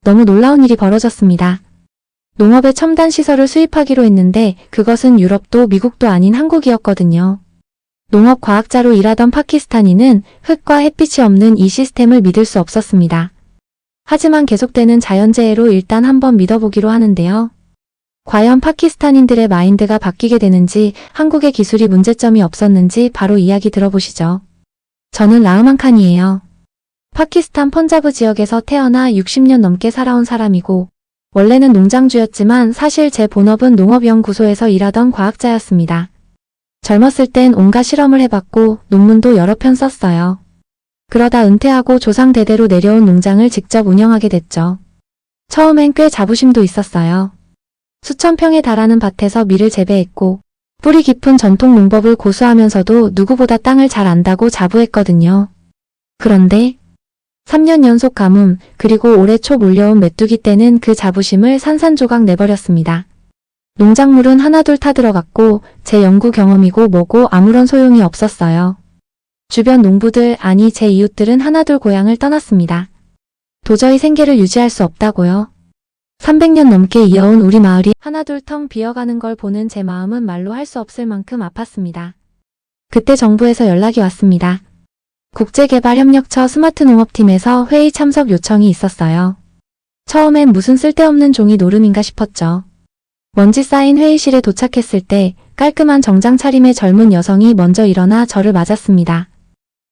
너무 놀라운 일이 벌어졌습니다. 농업의 첨단 시설을 수입하기로 했는데 그것은 유럽도 미국도 아닌 한국이었거든요. 농업 과학자로 일하던 파키스탄인은 흙과 햇빛이 없는 이 시스템을 믿을 수 없었습니다. 하지만 계속되는 자연재해로 일단 한번 믿어보기로 하는데요. 과연 파키스탄인들의 마인드가 바뀌게 되는지, 한국의 기술이 문제점이 없었는지 바로 이야기 들어보시죠. 저는 라흐만 칸이에요. 파키스탄 펀자브 지역에서 태어나 60년 넘게 살아온 사람이고, 원래는 농장주였지만 사실 제 본업은 농업연구소에서 일하던 과학자였습니다. 젊었을 땐 온갖 실험을 해봤고 논문도 여러 편 썼어요. 그러다 은퇴하고 조상 대대로 내려온 농장을 직접 운영하게 됐죠. 처음엔 꽤 자부심도 있었어요. 수천 평에 달하는 밭에서 밀을 재배했고 뿌리 깊은 전통 농법을 고수하면서도 누구보다 땅을 잘 안다고 자부했거든요. 그런데 3년 연속 가뭄, 그리고 올해 초 몰려온 메뚜기 때는 그 자부심을 산산조각 내버렸습니다. 농작물은 하나둘 타들어갔고 제 연구 경험이고 뭐고 아무런 소용이 없었어요. 주변 농부들, 아니 제 이웃들은 하나둘 고향을 떠났습니다. 도저히 생계를 유지할 수 없다고요. 300년 넘게 이어온 우리 마을이 하나둘 텅 비어가는 걸 보는 제 마음은 말로 할 수 없을 만큼 아팠습니다. 그때 정부에서 연락이 왔습니다. 국제개발협력처 스마트농업팀에서 회의 참석 요청이 있었어요. 처음엔 무슨 쓸데없는 종이 노름인가 싶었죠. 먼지 쌓인 회의실에 도착했을 때 깔끔한 정장 차림의 젊은 여성이 먼저 일어나 저를 맞았습니다.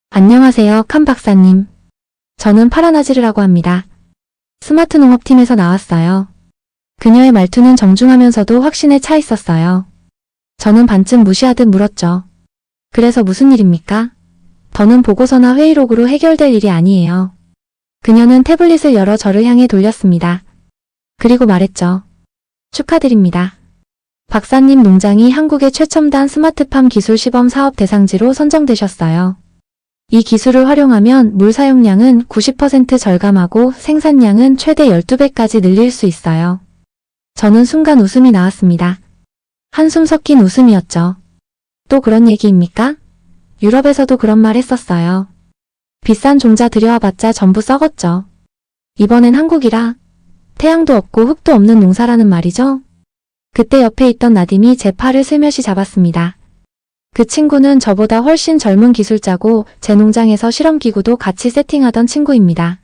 안녕하세요, 칸 박사님. 저는 파라나지르라고 합니다. 스마트농업팀에서 나왔어요. 그녀의 말투는 정중하면서도 확신에 차 있었어요. 저는 반쯤 무시하듯 물었죠. 그래서 무슨 일입니까? 더는 보고서나 회의록으로 해결될 일이 아니에요. 그녀는 태블릿을 열어 저를 향해 돌렸습니다. 그리고 말했죠. 축하드립니다. 박사님 농장이 한국의 최첨단 스마트팜 기술 시범 사업 대상지로 선정되셨어요. 이 기술을 활용하면 물 사용량은 90% 절감하고 생산량은 최대 12배까지 늘릴 수 있어요. 저는 순간 웃음이 나왔습니다. 한숨 섞인 웃음이었죠. 또 그런 얘기입니까? 유럽에서도 그런 말 했었어요. 비싼 종자 들여와봤자 전부 썩었죠. 이번엔 한국이라 태양도 없고 흙도 없는 농사라는 말이죠. 그때 옆에 있던 나딤이 제 팔을 슬며시 잡았습니다. 그 친구는 저보다 훨씬 젊은 기술자고 제 농장에서 실험기구도 같이 세팅하던 친구입니다.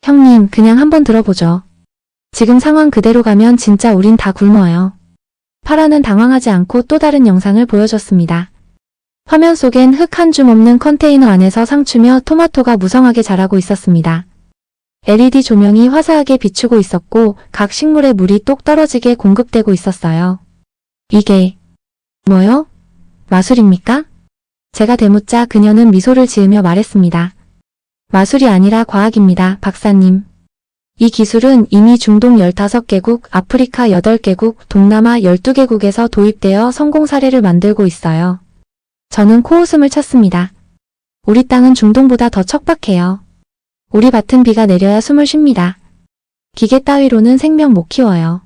형님, 그냥 한번 들어보죠. 지금 상황 그대로 가면 진짜 우린 다 굶어요. 파라는 당황하지 않고 또 다른 영상을 보여줬습니다. 화면 속엔 흙 한 줌 없는 컨테이너 안에서 상추며 토마토가 무성하게 자라고 있었습니다. LED 조명이 화사하게 비추고 있었고 각 식물에 물이 똑 떨어지게 공급되고 있었어요. 이게 뭐요? 마술입니까? 제가 되묻자 그녀는 미소를 지으며 말했습니다. 마술이 아니라 과학입니다, 박사님. 이 기술은 이미 중동 15개국, 아프리카 8개국, 동남아 12개국에서 도입되어 성공 사례를 만들고 있어요. 저는 코웃음을 쳤습니다. 우리 땅은 중동보다 더 척박해요. 우리 밭은 비가 내려야 숨을 쉽니다. 기계 따위로는 생명 못 키워요.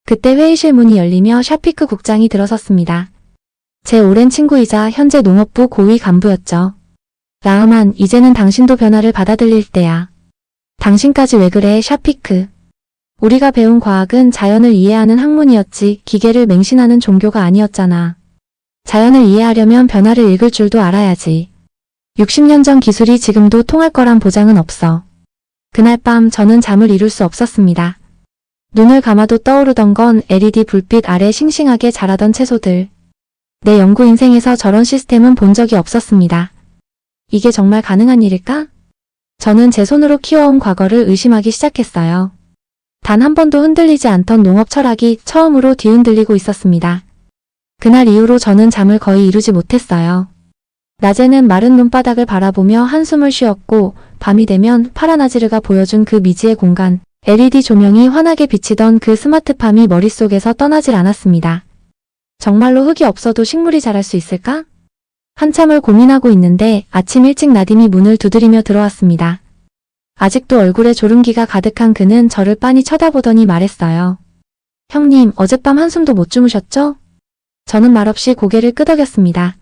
그때 회의실 문이 열리며 샤피크 국장이 들어섰습니다. 제 오랜 친구이자 현재 농업부 고위 간부였죠. 라흐만, 이제는 당신도 변화를 받아들일 때야. 당신까지 왜 그래, 샤피크. 우리가 배운 과학은 자연을 이해하는 학문이었지 기계를 맹신하는 종교가 아니었잖아. 자연을 이해하려면 변화를 읽을 줄도 알아야지. 60년 전 기술이 지금도 통할 거란 보장은 없어. 그날 밤 저는 잠을 이룰 수 없었습니다. 눈을 감아도 떠오르던 건 LED 불빛 아래 싱싱하게 자라던 채소들. 내 연구 인생에서 저런 시스템은 본 적이 없었습니다. 이게 정말 가능한 일일까? 저는 제 손으로 키워온 과거를 의심하기 시작했어요. 단 한 번도 흔들리지 않던 농업 철학이 처음으로 뒤흔들리고 있었습니다. 그날 이후로 저는 잠을 거의 이루지 못했어요. 낮에는 마른 눈바닥을 바라보며 한숨을 쉬었고 밤이 되면 파라나지르가 보여준 그 미지의 공간, LED 조명이 환하게 비치던 그 스마트팜이 머릿속에서 떠나질 않았습니다. 정말로 흙이 없어도 식물이 자랄 수 있을까? 한참을 고민하고 있는데 아침 일찍 나딤이 문을 두드리며 들어왔습니다. 아직도 얼굴에 졸음기가 가득한 그는 저를 빤히 쳐다보더니 말했어요. 형님, 어젯밤 한숨도 못 주무셨죠? 저는 말없이 고개를 끄덕였습니다.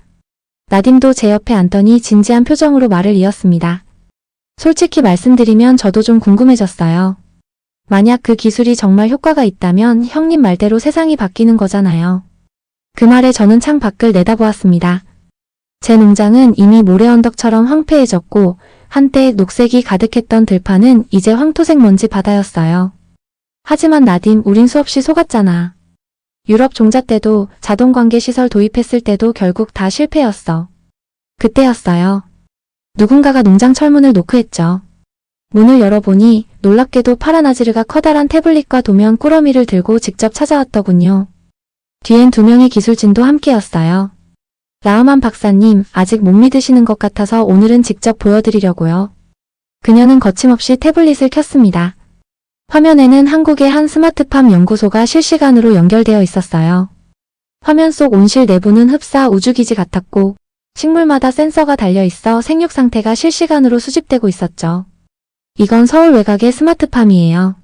나딤도 제 옆에 앉더니 진지한 표정으로 말을 이었습니다. 솔직히 말씀드리면 저도 좀 궁금해졌어요. 만약 그 기술이 정말 효과가 있다면 형님 말대로 세상이 바뀌는 거잖아요. 그 말에 저는 창 밖을 내다보았습니다. 제 농장은 이미 모래 언덕처럼 황폐해졌고 한때 녹색이 가득했던 들판은 이제 황토색 먼지 바다였어요. 하지만 나딤, 우린 수없이 속았잖아. 유럽 종자 때도 자동관계 시설 도입했을 때도 결국 다 실패였어. 그때였어요. 누군가가 농장 철문을 노크했죠. 문을 열어보니 놀랍게도 파라나지르가 커다란 태블릿과 도면 꾸러미를 들고 직접 찾아왔더군요. 뒤엔 2명의 기술진도 함께였어요. 라흐만 박사님, 아직 못 믿으시는 것 같아서 오늘은 직접 보여드리려고요. 그녀는 거침없이 태블릿을 켰습니다. 화면에는 한국의 한 스마트팜 연구소가 실시간으로 연결되어 있었어요. 화면 속 온실 내부는 흡사 우주기지 같았고 식물마다 센서가 달려있어 생육 상태가 실시간으로 수집되고 있었죠. 이건 서울 외곽의 스마트팜이에요.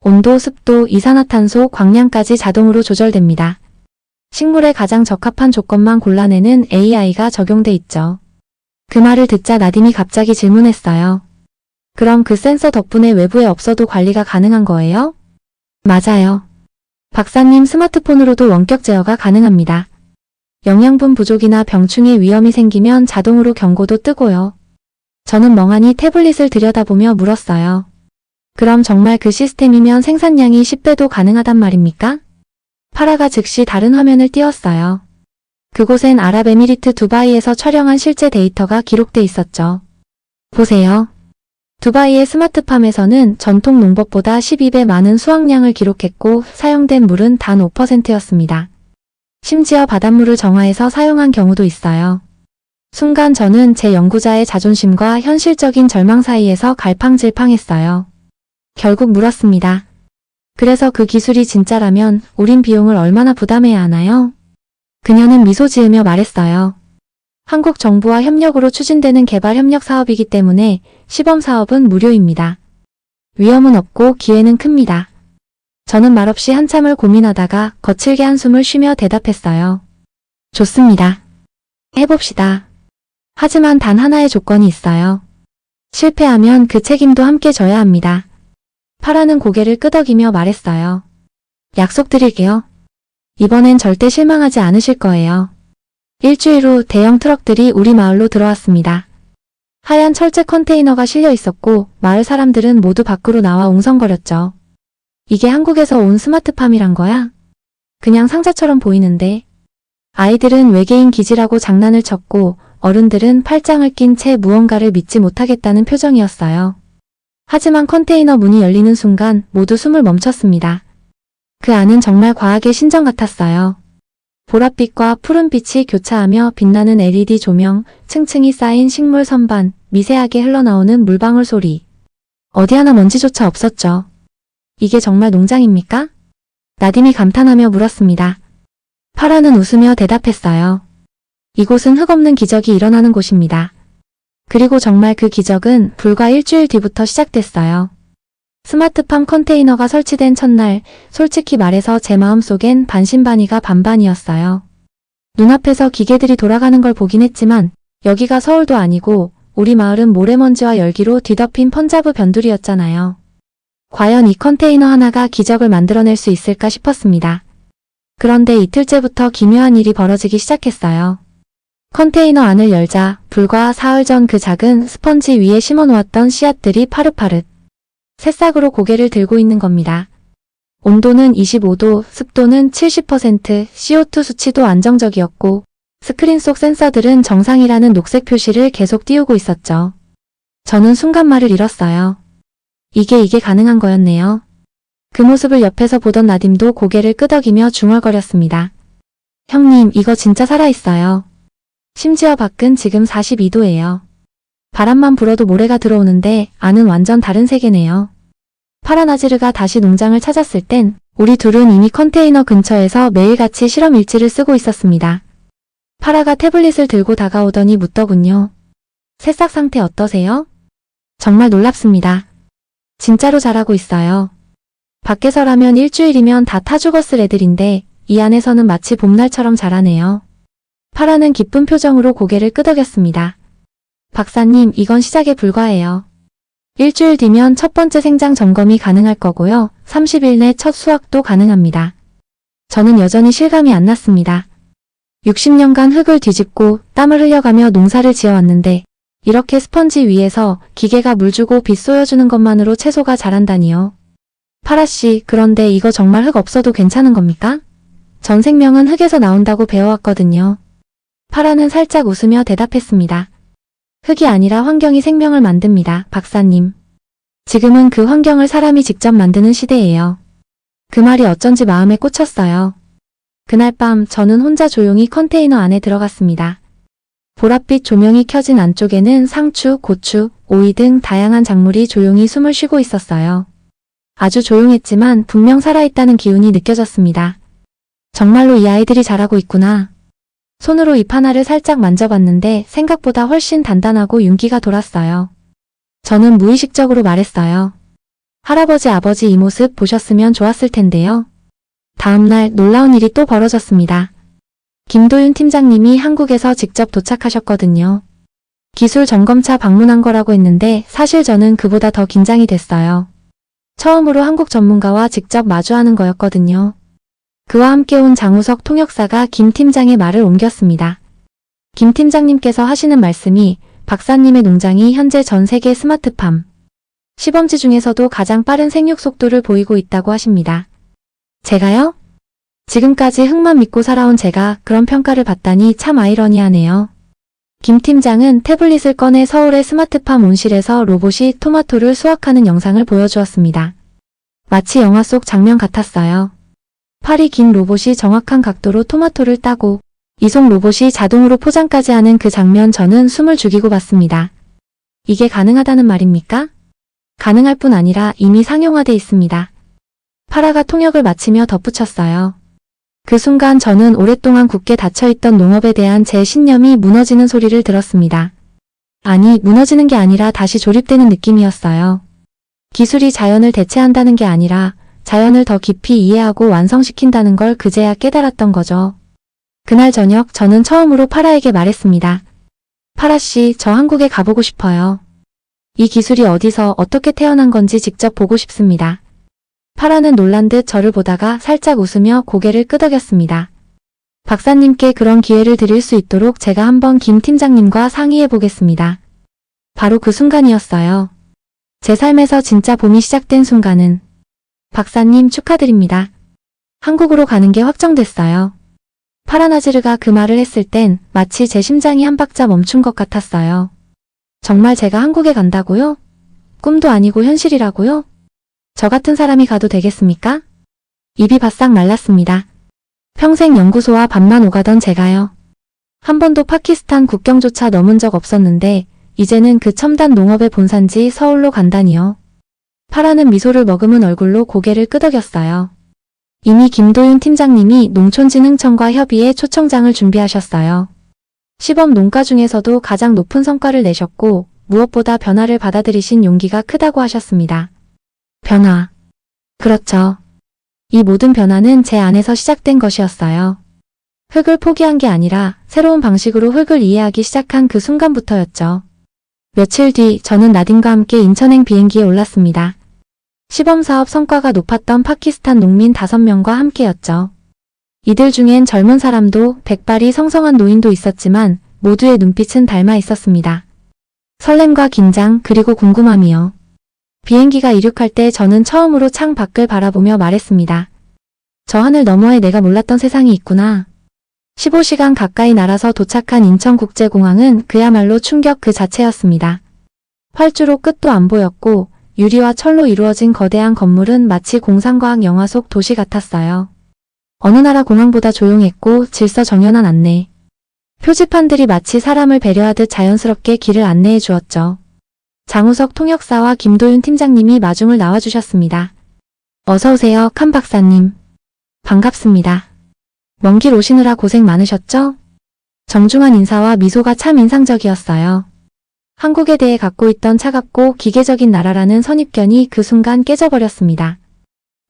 온도, 습도, 이산화탄소, 광량까지 자동으로 조절됩니다. 식물에 가장 적합한 조건만 골라내는 AI가 적용돼 있죠. 그 말을 듣자 나딤이 갑자기 질문했어요. 그럼 그 센서 덕분에 외부에 없어도 관리가 가능한 거예요? 맞아요. 박사님 스마트폰으로도 원격 제어가 가능합니다. 영양분 부족이나 병충해 위험이 생기면 자동으로 경고도 뜨고요. 저는 멍하니 태블릿을 들여다보며 물었어요. 그럼 정말 그 시스템이면 생산량이 10배도 가능하단 말입니까? 파라가 즉시 다른 화면을 띄웠어요. 그곳엔 아랍에미리트 두바이에서 촬영한 실제 데이터가 기록돼 있었죠. 보세요. 두바이의 스마트팜에서는 전통 농법보다 12배 많은 수확량을 기록했고 사용된 물은 단 5%였습니다. 심지어 바닷물을 정화해서 사용한 경우도 있어요. 순간 저는 제 연구자의 자존심과 현실적인 절망 사이에서 갈팡질팡했어요. 결국 물었습니다. 그래서 그 기술이 진짜라면 우린 비용을 얼마나 부담해야 하나요? 그녀는 미소 지으며 말했어요. 한국 정부와 협력으로 추진되는 개발 협력 사업이기 때문에 시범 사업은 무료입니다. 위험은 없고 기회는 큽니다. 저는 말없이 한참을 고민하다가 거칠게 한숨을 쉬며 대답했어요. 좋습니다. 해봅시다. 하지만 단 하나의 조건이 있어요. 실패하면 그 책임도 함께 져야 합니다. 파라는 고개를 끄덕이며 말했어요. 약속드릴게요. 이번엔 절대 실망하지 않으실 거예요. 일주일 후 대형 트럭들이 우리 마을로 들어왔습니다. 하얀 철제 컨테이너가 실려 있었고 마을 사람들은 모두 밖으로 나와 웅성거렸죠. 이게 한국에서 온 스마트팜이란 거야? 그냥 상자처럼 보이는데. 아이들은 외계인 기지라고 장난을 쳤고 어른들은 팔짱을 낀 채 무언가를 믿지 못하겠다는 표정이었어요. 하지만 컨테이너 문이 열리는 순간 모두 숨을 멈췄습니다. 그 안은 정말 과학의 신전 같았어요. 보랏빛과 푸른빛이 교차하며 빛나는 LED 조명, 층층이 쌓인 식물 선반, 미세하게 흘러나오는 물방울 소리. 어디 하나 먼지조차 없었죠. 이게 정말 농장입니까? 나딤이 감탄하며 물었습니다. 파라는 웃으며 대답했어요. 이곳은 흙없는 기적이 일어나는 곳입니다. 그리고 정말 그 기적은 불과 일주일 뒤부터 시작됐어요. 스마트팜 컨테이너가 설치된 첫날, 솔직히 말해서 제 마음속엔 반신반의가 반반이었어요. 눈앞에서 기계들이 돌아가는 걸 보긴 했지만 여기가 서울도 아니고 우리 마을은 모래먼지와 열기로 뒤덮인 펀자브 변두리였잖아요. 과연 이 컨테이너 하나가 기적을 만들어낼 수 있을까 싶었습니다. 그런데 이틀째부터 기묘한 일이 벌어지기 시작했어요. 컨테이너 안을 열자 불과 사흘 전 그 작은 스펀지 위에 심어놓았던 씨앗들이 파릇파릇 새싹으로 고개를 들고 있는 겁니다. 온도는 25도, 습도는 70%, CO2 수치도 안정적이었고 스크린 속 센서들은 정상이라는 녹색 표시를 계속 띄우고 있었죠. 저는 순간 말을 잃었어요. 이게 가능한 거였네요. 그 모습을 옆에서 보던 나딤도 고개를 끄덕이며 중얼거렸습니다. 형님, 이거 진짜 살아있어요. 심지어 밖은 지금 42도예요. 바람만 불어도 모래가 들어오는데 안은 완전 다른 세계네요. 파라나지르가 다시 농장을 찾았을 땐 우리 둘은 이미 컨테이너 근처에서 매일같이 실험 일지를 쓰고 있었습니다. 파라가 태블릿을 들고 다가오더니 묻더군요. 새싹 상태 어떠세요? 정말 놀랍습니다. 진짜로 잘하고 있어요. 밖에서라면 일주일이면 다 타 죽었을 애들인데 이 안에서는 마치 봄날처럼 자라네요. 파라는 기쁜 표정으로 고개를 끄덕였습니다. 박사님, 이건 시작에 불과해요. 일주일 뒤면 첫 번째 생장 점검이 가능할 거고요. 30일 내 첫 수확도 가능합니다. 저는 여전히 실감이 안 났습니다. 60년간 흙을 뒤집고 땀을 흘려가며 농사를 지어왔는데 이렇게 스펀지 위에서 기계가 물 주고 빛 쏘여주는 것만으로 채소가 자란다니요. 파라씨, 그런데 이거 정말 흙 없어도 괜찮은 겁니까? 전 생명은 흙에서 나온다고 배워왔거든요. 파라는 살짝 웃으며 대답했습니다. 흙이 아니라 환경이 생명을 만듭니다, 박사님. 지금은 그 환경을 사람이 직접 만드는 시대예요. 그 말이 어쩐지 마음에 꽂혔어요. 그날 밤 저는 혼자 조용히 컨테이너 안에 들어갔습니다. 보랏빛 조명이 켜진 안쪽에는 상추, 고추, 오이 등 다양한 작물이 조용히 숨을 쉬고 있었어요. 아주 조용했지만 분명 살아있다는 기운이 느껴졌습니다. 정말로 이 아이들이 자라고 있구나. 손으로 잎 하나를 살짝 만져봤는데 생각보다 훨씬 단단하고 윤기가 돌았어요. 저는 무의식적으로 말했어요. 할아버지, 아버지 이 모습 보셨으면 좋았을 텐데요. 다음날 놀라운 일이 또 벌어졌습니다. 김도윤 팀장님이 한국에서 직접 도착하셨거든요. 기술 점검차 방문한 거라고 했는데 사실 저는 그보다 더 긴장이 됐어요. 처음으로 한국 전문가와 직접 마주하는 거였거든요. 그와 함께 온 장우석 통역사가 김 팀장의 말을 옮겼습니다. 김 팀장님께서 하시는 말씀이 박사님의 농장이 현재 전 세계 스마트팜 시범지 중에서도 가장 빠른 생육 속도를 보이고 있다고 하십니다. 제가요? 지금까지 흙만 믿고 살아온 제가 그런 평가를 받다니 참 아이러니하네요. 김 팀장은 태블릿을 꺼내 서울의 스마트팜 온실에서 로봇이 토마토를 수확하는 영상을 보여주었습니다. 마치 영화 속 장면 같았어요. 팔이 긴 로봇이 정확한 각도로 토마토를 따고 이송 로봇이 자동으로 포장까지 하는 그 장면, 저는 숨을 죽이고 봤습니다. 이게 가능하다는 말입니까? 가능할 뿐 아니라 이미 상용화돼 있습니다. 파라가 통역을 마치며 덧붙였어요. 그 순간 저는 오랫동안 굳게 닫혀있던 농업에 대한 제 신념이 무너지는 소리를 들었습니다. 아니, 무너지는 게 아니라 다시 조립되는 느낌이었어요. 기술이 자연을 대체한다는 게 아니라 자연을 더 깊이 이해하고 완성시킨다는 걸 그제야 깨달았던 거죠. 그날 저녁 저는 처음으로 파라에게 말했습니다. 파라씨, 저 한국에 가보고 싶어요. 이 기술이 어디서 어떻게 태어난 건지 직접 보고 싶습니다. 파라는 놀란 듯 저를 보다가 살짝 웃으며 고개를 끄덕였습니다. 박사님께 그런 기회를 드릴 수 있도록 제가 한번 김 팀장님과 상의해 보겠습니다. 바로 그 순간이었어요. 제 삶에서 진짜 봄이 시작된 순간은 박사님 축하드립니다. 한국으로 가는 게 확정됐어요. 파라나지르가 그 말을 했을 땐 마치 제 심장이 한 박자 멈춘 것 같았어요. 정말 제가 한국에 간다고요? 꿈도 아니고 현실이라고요? 저 같은 사람이 가도 되겠습니까? 입이 바싹 말랐습니다. 평생 연구소와 밥만 오가던 제가요. 한 번도 파키스탄 국경조차 넘은 적 없었는데 이제는 그 첨단 농업의 본산지 서울로 간다니요. 파라는 미소를 머금은 얼굴로 고개를 끄덕였어요. 이미 김도윤 팀장님이 농촌진흥청과 협의해 초청장을 준비하셨어요. 시범 농가 중에서도 가장 높은 성과를 내셨고 무엇보다 변화를 받아들이신 용기가 크다고 하셨습니다. 변화. 그렇죠. 이 모든 변화는 제 안에서 시작된 것이었어요. 흙을 포기한 게 아니라 새로운 방식으로 흙을 이해하기 시작한 그 순간부터였죠. 며칠 뒤 저는 나딘과 함께 인천행 비행기에 올랐습니다. 시범사업 성과가 높았던 파키스탄 농민 5명과 함께였죠. 이들 중엔 젊은 사람도 백발이 성성한 노인도 있었지만 모두의 눈빛은 닮아 있었습니다. 설렘과 긴장, 그리고 궁금함이요. 비행기가 이륙할 때 저는 처음으로 창 밖을 바라보며 말했습니다. 저 하늘 너머에 내가 몰랐던 세상이 있구나. 15시간 가까이 날아서 도착한 인천국제공항은 그야말로 충격 그 자체였습니다. 활주로 끝도 안 보였고 유리와 철로 이루어진 거대한 건물은 마치 공상과학 영화 속 도시 같았어요. 어느 나라 공항보다 조용했고 질서정연한 안내. 표지판들이 마치 사람을 배려하듯 자연스럽게 길을 안내해 주었죠. 장우석 통역사와 김도윤 팀장님이 마중을 나와주셨습니다. 어서오세요, 칸 박사님. 반갑습니다. 먼 길 오시느라 고생 많으셨죠? 정중한 인사와 미소가 참 인상적이었어요. 한국에 대해 갖고 있던 차갑고 기계적인 나라라는 선입견이 그 순간 깨져버렸습니다.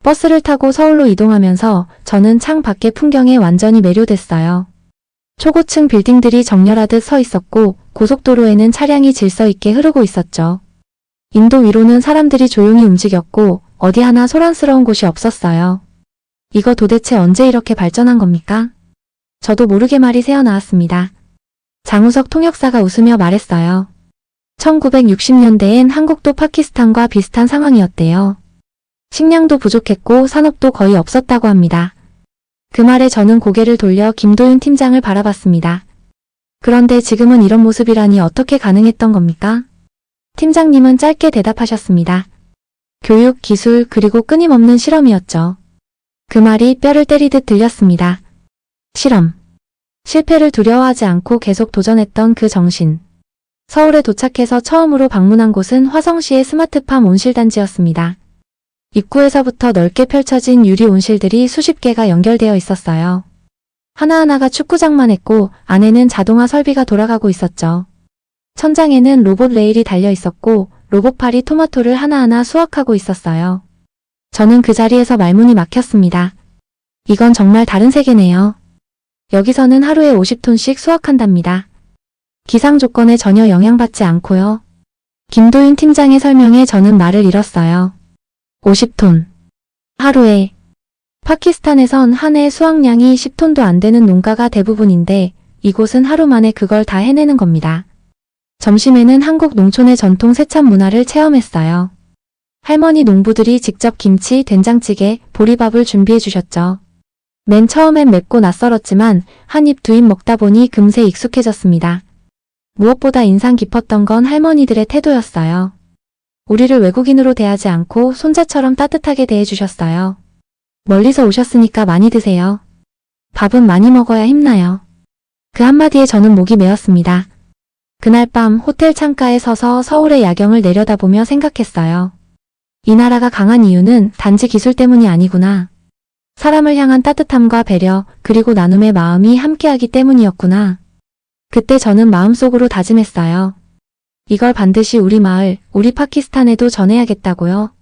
버스를 타고 서울로 이동하면서 저는 창 밖의 풍경에 완전히 매료됐어요. 초고층 빌딩들이 정렬하듯 서 있었고 고속도로에는 차량이 질서 있게 흐르고 있었죠. 인도 위로는 사람들이 조용히 움직였고 어디 하나 소란스러운 곳이 없었어요. 이거 도대체 언제 이렇게 발전한 겁니까? 저도 모르게 말이 새어나왔습니다. 장우석 통역사가 웃으며 말했어요. 1960년대엔 한국도 파키스탄과 비슷한 상황이었대요. 식량도 부족했고 산업도 거의 없었다고 합니다. 그 말에 저는 고개를 돌려 김도윤 팀장을 바라봤습니다. 그런데 지금은 이런 모습이라니 어떻게 가능했던 겁니까? 팀장님은 짧게 대답하셨습니다. 교육, 기술, 그리고 끊임없는 실험이었죠. 그 말이 뼈를 때리듯 들렸습니다. 실험. 실패를 두려워하지 않고 계속 도전했던 그 정신. 서울에 도착해서 처음으로 방문한 곳은 화성시의 스마트팜 온실단지였습니다. 입구에서부터 넓게 펼쳐진 유리 온실들이 수십 개가 연결되어 있었어요. 하나하나가 축구장만 했고 안에는 자동화 설비가 돌아가고 있었죠. 천장에는 로봇 레일이 달려 있었고 로봇팔이 토마토를 하나하나 수확하고 있었어요. 저는 그 자리에서 말문이 막혔습니다. 이건 정말 다른 세계네요. 여기서는 하루에 50톤씩 수확한답니다. 기상 조건에 전혀 영향받지 않고요. 김도윤 팀장의 설명에 저는 말을 잃었어요. 50톤. 하루에. 파키스탄에선 한 해 수확량이 10톤도 안 되는 농가가 대부분인데 이곳은 하루 만에 그걸 다 해내는 겁니다. 점심에는 한국 농촌의 전통 세찬 문화를 체험했어요. 할머니 농부들이 직접 김치, 된장찌개, 보리밥을 준비해 주셨죠. 맨 처음엔 맵고 낯설었지만 한 입 두 입 먹다 보니 금세 익숙해졌습니다. 무엇보다 인상 깊었던 건 할머니들의 태도였어요. 우리를 외국인으로 대하지 않고 손자처럼 따뜻하게 대해주셨어요. 멀리서 오셨으니까 많이 드세요. 밥은 많이 먹어야 힘나요. 그 한마디에 저는 목이 메었습니다. 그날 밤 호텔 창가에 서서 서울의 야경을 내려다보며 생각했어요. 이 나라가 강한 이유는 단지 기술 때문이 아니구나. 사람을 향한 따뜻함과 배려, 그리고 나눔의 마음이 함께하기 때문이었구나. 그때 저는 마음속으로 다짐했어요. 이걸 반드시 우리 마을, 우리 파키스탄에도 전해야겠다고요.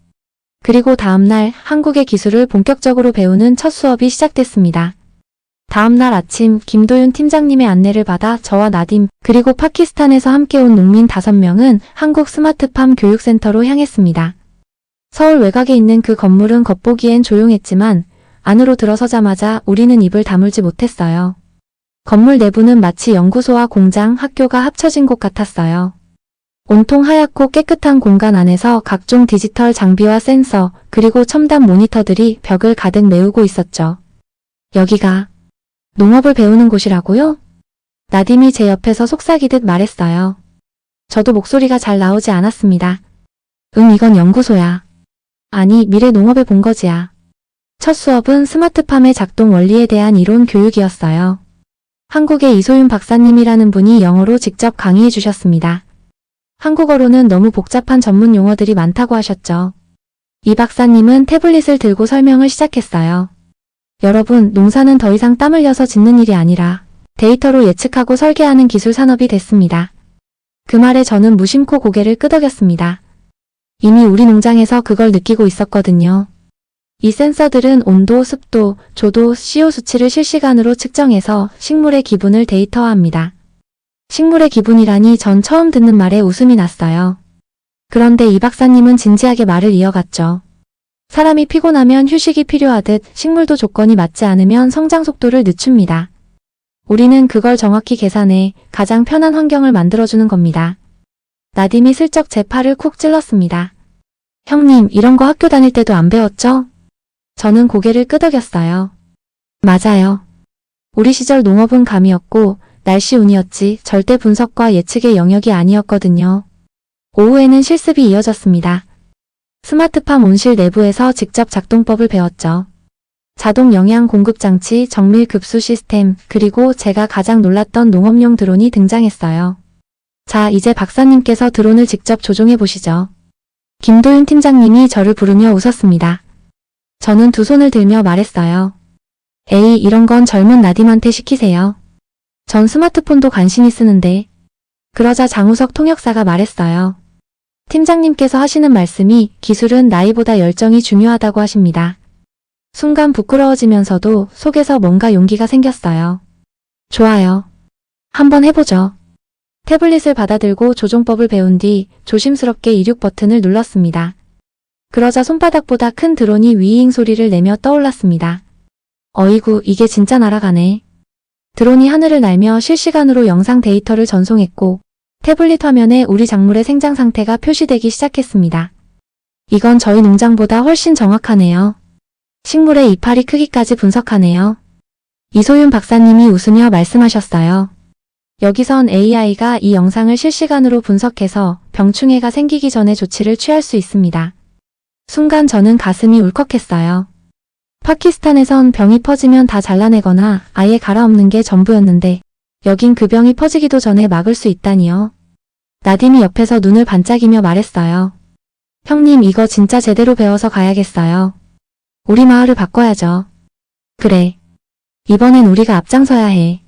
그리고 다음날 한국의 기술을 본격적으로 배우는 첫 수업이 시작됐습니다. 다음날 아침 김도윤 팀장님의 안내를 받아 저와 나딤, 그리고 파키스탄에서 함께 온 농민 5명은 한국 스마트팜 교육센터로 향했습니다. 서울 외곽에 있는 그 건물은 겉보기엔 조용했지만 안으로 들어서자마자 우리는 입을 다물지 못했어요. 건물 내부는 마치 연구소와 공장, 학교가 합쳐진 곳 같았어요. 온통 하얗고 깨끗한 공간 안에서 각종 디지털 장비와 센서, 그리고 첨단 모니터들이 벽을 가득 메우고 있었죠. 여기가 농업을 배우는 곳이라고요? 나딤이 제 옆에서 속삭이듯 말했어요. 저도 목소리가 잘 나오지 않았습니다. 이건 연구소야. 아니, 미래 농업의 본거지야. 첫 수업은 스마트팜의 작동 원리에 대한 이론 교육이었어요. 한국의 이소윤 박사님이라는 분이 영어로 직접 강의해 주셨습니다. 한국어로는 너무 복잡한 전문 용어들이 많다고 하셨죠. 이 박사님은 태블릿을 들고 설명을 시작했어요. 여러분, 농사는 더 이상 땀 흘려서 짓는 일이 아니라 데이터로 예측하고 설계하는 기술 산업이 됐습니다. 그 말에 저는 무심코 고개를 끄덕였습니다. 이미 우리 농장에서 그걸 느끼고 있었거든요. 이 센서들은 온도, 습도, 조도, CO 수치를 실시간으로 측정해서 식물의 기분을 데이터화합니다. 식물의 기분이라니 전 처음 듣는 말에 웃음이 났어요. 그런데 이 박사님은 진지하게 말을 이어갔죠. 사람이 피곤하면 휴식이 필요하듯 식물도 조건이 맞지 않으면 성장 속도를 늦춥니다. 우리는 그걸 정확히 계산해 가장 편한 환경을 만들어주는 겁니다. 나딤이 슬쩍 제 팔을 쿡 찔렀습니다. 형님, 이런 거 학교 다닐 때도 안 배웠죠? 저는 고개를 끄덕였어요. 맞아요. 우리 시절 농업은 감이었고 날씨 운이었지 절대 분석과 예측의 영역이 아니었거든요. 오후에는 실습이 이어졌습니다. 스마트팜 온실 내부에서 직접 작동법을 배웠죠. 자동 영양 공급 장치, 정밀 급수 시스템, 그리고 제가 가장 놀랐던 농업용 드론이 등장했어요. 자, 이제 박사님께서 드론을 직접 조종해 보시죠. 김도윤 팀장님이 저를 부르며 웃었습니다. 저는 두 손을 들며 말했어요. 에이, 이런 건 젊은 나딤한테 시키세요. 전 스마트폰도 간신히 쓰는데. 그러자 장우석 통역사가 말했어요. 팀장님께서 하시는 말씀이 기술은 나이보다 열정이 중요하다고 하십니다. 순간 부끄러워지면서도 속에서 뭔가 용기가 생겼어요. 좋아요. 한번 해보죠. 태블릿을 받아들고 조종법을 배운 뒤 조심스럽게 이륙 버튼을 눌렀습니다. 그러자 손바닥보다 큰 드론이 위잉 소리를 내며 떠올랐습니다. 어이구, 이게 진짜 날아가네. 드론이 하늘을 날며 실시간으로 영상 데이터를 전송했고 태블릿 화면에 우리 작물의 생장 상태가 표시되기 시작했습니다. 이건 저희 농장보다 훨씬 정확하네요. 식물의 이파리 크기까지 분석하네요. 이소윤 박사님이 웃으며 말씀하셨어요. 여기선 AI가 이 영상을 실시간으로 분석해서 병충해가 생기기 전에 조치를 취할 수 있습니다. 순간 저는 가슴이 울컥했어요. 파키스탄에선 병이 퍼지면 다 잘라내거나 아예 갈아엎는 게 전부였는데 여긴 그 병이 퍼지기도 전에 막을 수 있다니요. 나딤이 옆에서 눈을 반짝이며 말했어요. 형님, 이거 진짜 제대로 배워서 가야겠어요. 우리 마을을 바꿔야죠. 그래. 이번엔 우리가 앞장서야 해.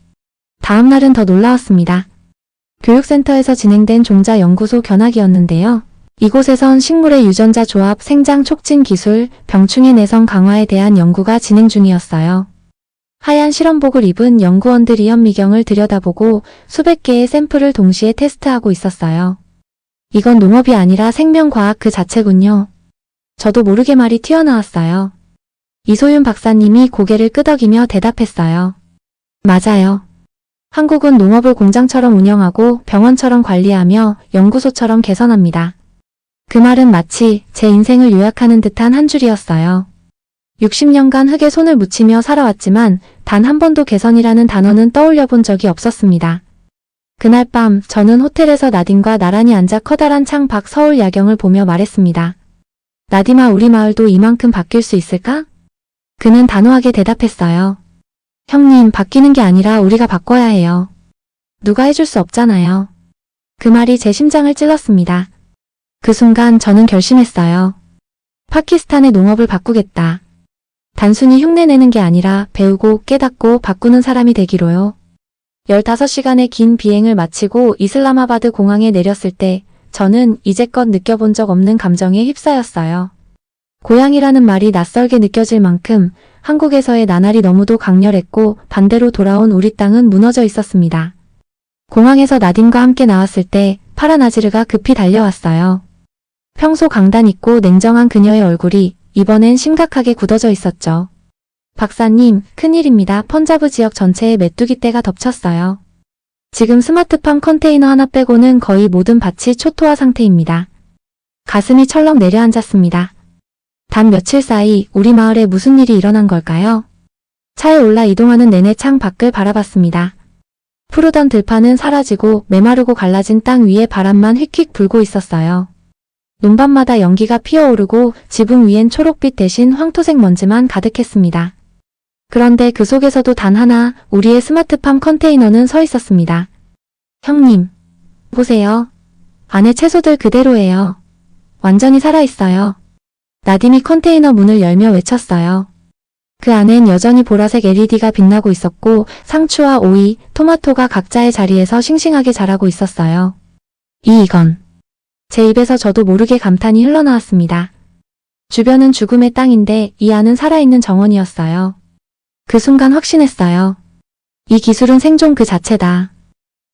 다음 날은 더 놀라웠습니다. 교육센터에서 진행된 종자 연구소 견학이었는데요. 이곳에선 식물의 유전자 조합, 생장 촉진 기술, 병충해 내성 강화에 대한 연구가 진행 중이었어요. 하얀 실험복을 입은 연구원들이 현미경을 들여다보고 수백 개의 샘플을 동시에 테스트하고 있었어요. 이건 농업이 아니라 생명과학 그 자체군요. 저도 모르게 말이 튀어나왔어요. 이소윤 박사님이 고개를 끄덕이며 대답했어요. 맞아요. 한국은 농업을 공장처럼 운영하고 병원처럼 관리하며 연구소처럼 개선합니다. 그 말은 마치 제 인생을 요약하는 듯한 한 줄이었어요. 60년간 흙에 손을 묻히며 살아왔지만 단 한 번도 개선이라는 단어는 떠올려 본 적이 없었습니다. 그날 밤 저는 호텔에서 나딘과 나란히 앉아 커다란 창 밖 서울 야경을 보며 말했습니다. 나디마, 우리 마을도 이만큼 바뀔 수 있을까? 그는 단호하게 대답했어요. 형님, 바뀌는 게 아니라 우리가 바꿔야 해요. 누가 해줄 수 없잖아요. 그 말이 제 심장을 찔렀습니다. 그 순간 저는 결심했어요. 파키스탄의 농업을 바꾸겠다. 단순히 흉내내는 게 아니라 배우고 깨닫고 바꾸는 사람이 되기로요. 15시간의 긴 비행을 마치고 이슬라마바드 공항에 내렸을 때 저는 이제껏 느껴본 적 없는 감정에 휩싸였어요. 고향이라는 말이 낯설게 느껴질 만큼 한국에서의 나날이 너무도 강렬했고 반대로 돌아온 우리 땅은 무너져 있었습니다. 공항에서 나딘과 함께 나왔을 때 파란 아지르가 급히 달려왔어요. 평소 강단 있고 냉정한 그녀의 얼굴이 이번엔 심각하게 굳어져 있었죠. 박사님, 큰일입니다. 펀자브 지역 전체에 메뚜기 떼가 덮쳤어요. 지금 스마트팜 컨테이너 하나 빼고는 거의 모든 밭이 초토화 상태입니다. 가슴이 철렁 내려앉았습니다. 단 며칠 사이 우리 마을에 무슨 일이 일어난 걸까요? 차에 올라 이동하는 내내 창 밖을 바라봤습니다. 푸르던 들판은 사라지고 메마르고 갈라진 땅 위에 바람만 휙휙 불고 있었어요. 논밭마다 연기가 피어오르고 지붕 위엔 초록빛 대신 황토색 먼지만 가득했습니다. 그런데 그 속에서도 단 하나 우리의 스마트팜 컨테이너는 서 있었습니다. 형님, 보세요. 안에 채소들 그대로예요. 완전히 살아있어요. 나딤이 컨테이너 문을 열며 외쳤어요. 그 안엔 여전히 보라색 LED가 빛나고 있었고 상추와 오이, 토마토가 각자의 자리에서 싱싱하게 자라고 있었어요. 이건. 제 입에서 저도 모르게 감탄이 흘러나왔습니다. 주변은 죽음의 땅인데 이 안은 살아있는 정원이었어요. 그 순간 확신했어요. 이 기술은 생존 그 자체다.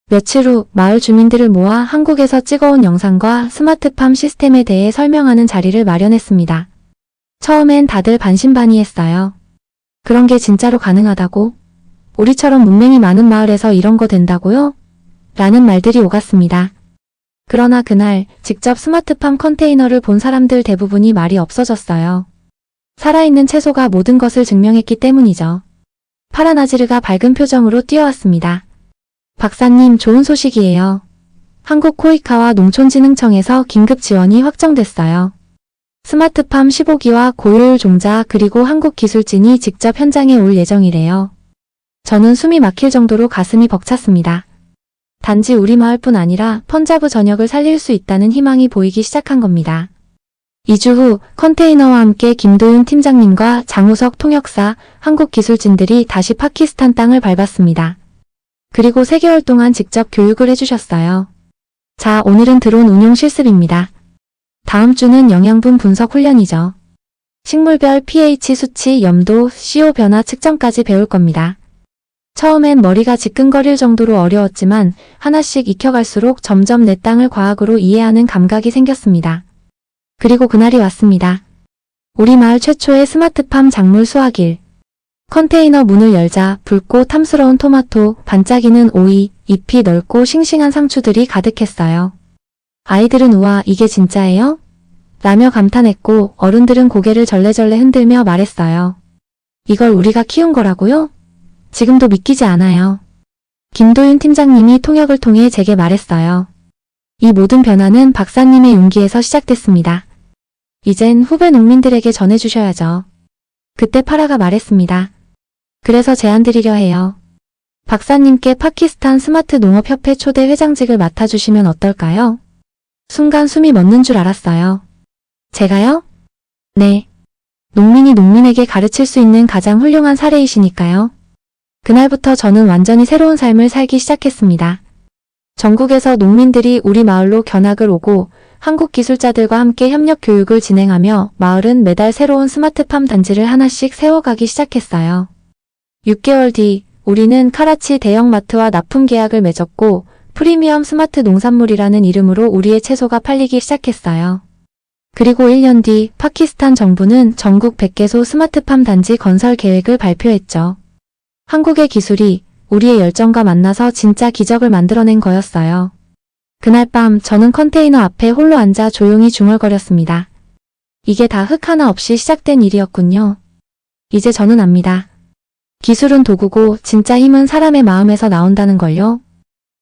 며칠 후 마을 주민들을 모아 한국에서 찍어온 영상과 스마트팜 시스템에 대해 설명하는 자리를 마련했습니다. 처음엔 다들 반신반의했어요. 그런 게 진짜로 가능하다고? 우리처럼 문맹이 많은 마을에서 이런 거 된다고요? 라는 말들이 오갔습니다. 그러나 그날 직접 스마트팜 컨테이너를 본 사람들 대부분이 말이 없어졌어요. 살아있는 채소가 모든 것을 증명했기 때문이죠. 파란 아지르가 밝은 표정으로 뛰어왔습니다. 박사님, 좋은 소식이에요. 한국 코이카와 농촌진흥청에서 긴급 지원이 확정됐어요. 스마트팜 15기와 고효율 종자 그리고 한국 기술진이 직접 현장에 올 예정이래요. 저는 숨이 막힐 정도로 가슴이 벅찼습니다. 단지 우리 마을뿐 아니라 펀자브 전역을 살릴 수 있다는 희망이 보이기 시작한 겁니다. 2주 후 컨테이너와 함께 김도윤 팀장님과 장우석 통역사, 한국 기술진들이 다시 파키스탄 땅을 밟았습니다. 그리고 3개월 동안 직접 교육을 해주셨어요. 자, 오늘은 드론 운용 실습입니다. 다음 주는 영양분 분석 훈련이죠. 식물별 pH 수치, 염도, CO 변화 측정까지 배울 겁니다. 처음엔 머리가 지끈거릴 정도로 어려웠지만 하나씩 익혀갈수록 점점 내 땅을 과학으로 이해하는 감각이 생겼습니다. 그리고 그날이 왔습니다. 우리 마을 최초의 스마트팜 작물 수확일. 컨테이너 문을 열자 붉고 탐스러운 토마토, 반짝이는 오이, 잎이 넓고 싱싱한 상추들이 가득했어요. 아이들은 우와, 이게 진짜예요? 라며 감탄했고 어른들은 고개를 절레절레 흔들며 말했어요. 이걸 우리가 키운 거라고요? 지금도 믿기지 않아요. 김도윤 팀장님이 통역을 통해 제게 말했어요. 이 모든 변화는 박사님의 용기에서 시작됐습니다. 이젠 후배 농민들에게 전해주셔야죠. 그때 파라가 말했습니다. 그래서 제안드리려 해요. 박사님께 파키스탄 스마트 농업협회 초대 회장직을 맡아주시면 어떨까요? 순간 숨이 멎는 줄 알았어요. 제가요? 네. 농민이 농민에게 가르칠 수 있는 가장 훌륭한 사례이시니까요. 그날부터 저는 완전히 새로운 삶을 살기 시작했습니다. 전국에서 농민들이 우리 마을로 견학을 오고 한국 기술자들과 함께 협력 교육을 진행하며 마을은 매달 새로운 스마트팜 단지를 하나씩 세워가기 시작했어요. 6개월 뒤 우리는 카라치 대형마트와 납품 계약을 맺었고 프리미엄 스마트 농산물이라는 이름으로 우리의 채소가 팔리기 시작했어요. 그리고 1년 뒤 파키스탄 정부는 전국 100개소 스마트팜 단지 건설 계획을 발표했죠. 한국의 기술이 우리의 열정과 만나서 진짜 기적을 만들어낸 거였어요. 그날 밤 저는 컨테이너 앞에 홀로 앉아 조용히 중얼거렸습니다. 이게 다 흙 하나 없이 시작된 일이었군요. 이제 저는 압니다. 기술은 도구고 진짜 힘은 사람의 마음에서 나온다는 걸요.